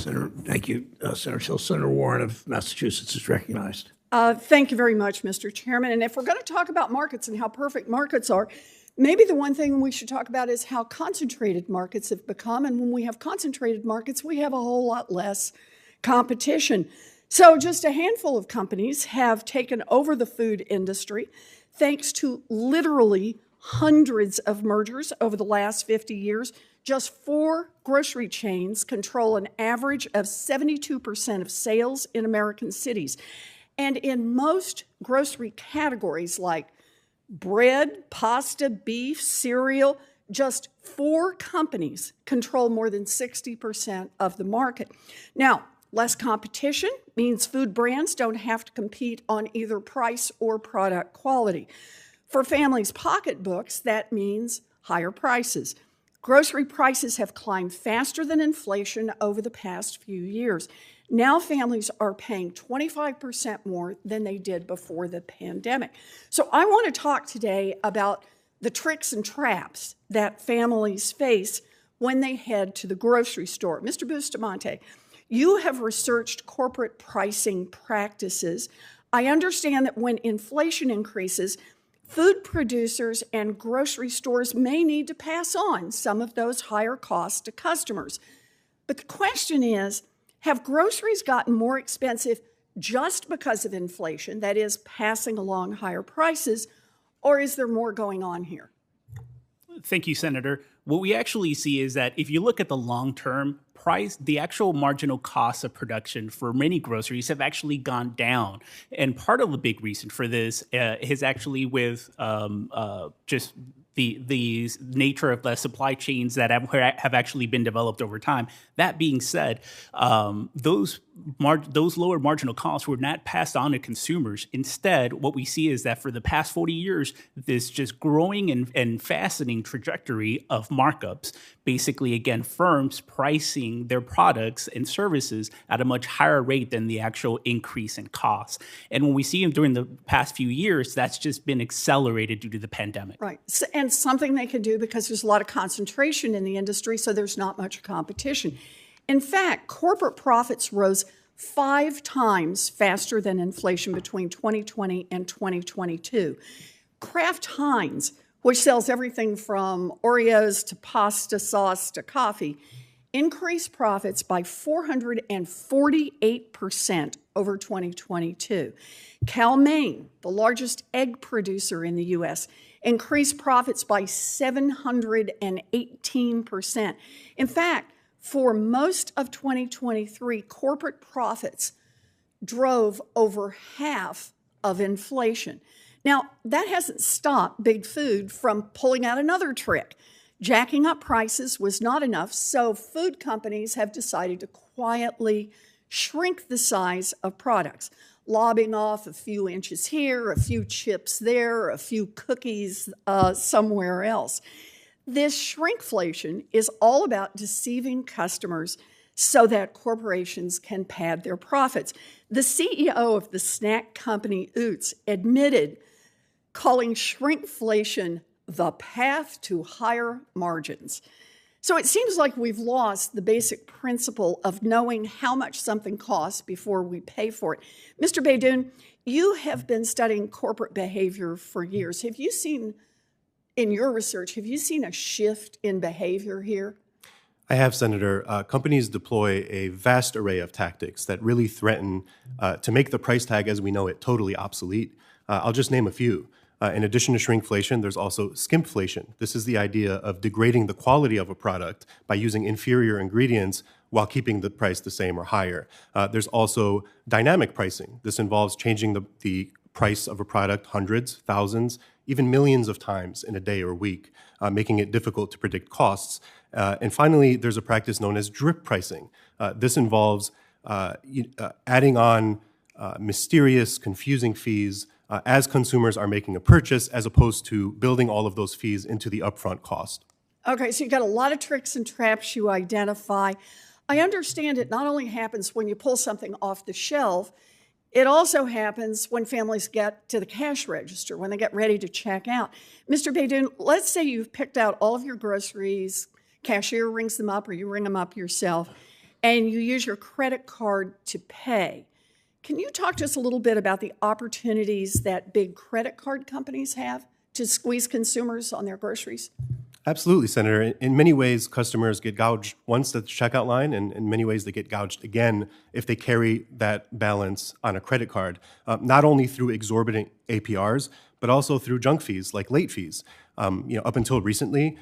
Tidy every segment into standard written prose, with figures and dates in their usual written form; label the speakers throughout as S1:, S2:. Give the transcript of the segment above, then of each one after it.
S1: Thank you, Senator Hill. Senator Warren of Massachusetts is recognized.
S2: Thank you very much, Mr. Chairman. And if we're going to talk about markets and how perfect markets are, maybe the one thing we should talk about is how concentrated markets have become. And when we have concentrated markets, we have a whole lot less competition. So just a handful of companies have taken over the food industry thanks to literally hundreds of mergers over the last 50 years. Just 4 grocery chains control an average of 72% of sales in American cities. And in most grocery categories like bread, pasta, beef, cereal, just 4 companies control more than 60% of the market. Now, less competition means food brands don't have to compete on either price or product quality. For families' pocketbooks, that means higher prices. Grocery prices have climbed faster than inflation over the past few years. Now families are paying 25% more than they did before the pandemic. So I want to talk today about the tricks and traps that families face when they head to the grocery store. Mr. Bustamante, you have researched corporate pricing practices. I understand that when inflation increases, food producers and grocery stores may need to pass on some of those higher costs to customers. But the question is, have groceries gotten more expensive just because of inflation, that is, passing along higher prices, or is there more going on here?
S3: Thank you, Senator. What we actually see is that if you look at the long-term price, the actual marginal cost of production for many groceries have actually gone down. And part of the big reason for this is actually with just the nature of the supply chains that have actually been developed over time. That being said, those lower marginal costs were not passed on to consumers. Instead, what we see is that for the past 40 years, this just growing and fastening trajectory of markups, basically, again, firms pricing their products and services at a much higher rate than the actual increase in costs. And when we see them during the past few years, that's just been accelerated due to the pandemic.
S2: Right. And something they can do because there's a lot of concentration in the industry, so there's not much competition. In fact, corporate profits rose 5 times faster than inflation between 2020 and 2022. Kraft Heinz, which sells everything from Oreos to pasta sauce to coffee, increased profits by 448% over 2022. Cal-Maine, the largest egg producer in the U.S., increased profits by 718%. In fact, for most of 2023, corporate profits drove over half of inflation. Now, that hasn't stopped Big Food from pulling out another trick. Jacking up prices was not enough, so food companies have decided to quietly shrink the size of products, lobbing off a few inches here, a few chips there, a few cookies somewhere else. This shrinkflation is all about deceiving customers so that corporations can pad their profits. The CEO of the snack company Oots admitted calling shrinkflation the path to higher margins. So it seems like we've lost the basic principle of knowing how much something costs before we pay for it. Mr. Baydoun, you have been studying corporate behavior for years. Have you seen, in your research, have you seen a shift in behavior here?
S4: I have, Senator. Companies deploy a vast array of tactics that really threaten to make the price tag as we know it totally obsolete. I'll just name a few. In addition to shrinkflation, there's also skimpflation. This is the idea of degrading the quality of a product by using inferior ingredients while keeping the price the same or higher. There's also dynamic pricing. This involves changing the price of a product hundreds, thousands, even millions of times in a day or week, making it difficult to predict costs. And finally, there's a practice known as drip pricing. This involves adding on mysterious, confusing fees as consumers are making a purchase, as opposed to building all of those fees into the upfront cost.
S2: Okay, so you've got a lot of tricks and traps you identify. I understand it not only happens when you pull something off the shelf, it also happens when families get to the cash register, when they get ready to check out. Mr. Baydoun, let's say you've picked out all of your groceries, cashier rings them up or you ring them up yourself, and you use your credit card to pay. Can you talk to us a little bit about the opportunities that big credit card companies have to squeeze consumers on their groceries?
S4: Absolutely, Senator. In many ways, customers get gouged once at the checkout line, and in many ways, they get gouged again if they carry that balance on a credit card, not only through exorbitant APRs, but also through junk fees like late fees. Up until recently,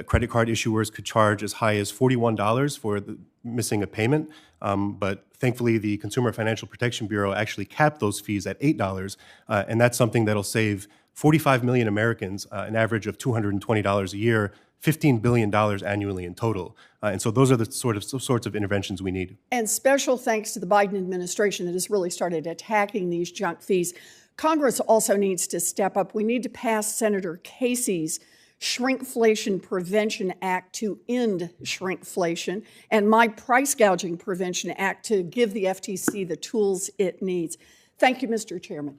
S4: credit card issuers could charge as high as $41 for missing a payment, but thankfully, the Consumer Financial Protection Bureau actually capped those fees at $8, and that's something that'll save 45 million Americans, an average of $220 a year, $15 billion annually in total. And so those are the sorts of interventions we need.
S2: And special thanks to the Biden administration that has really started attacking these junk fees. Congress also needs to step up. We need to pass Senator Casey's Shrinkflation Prevention Act to end shrinkflation, and my Price Gouging Prevention Act to give the FTC the tools it needs. Thank you, Mr. Chairman.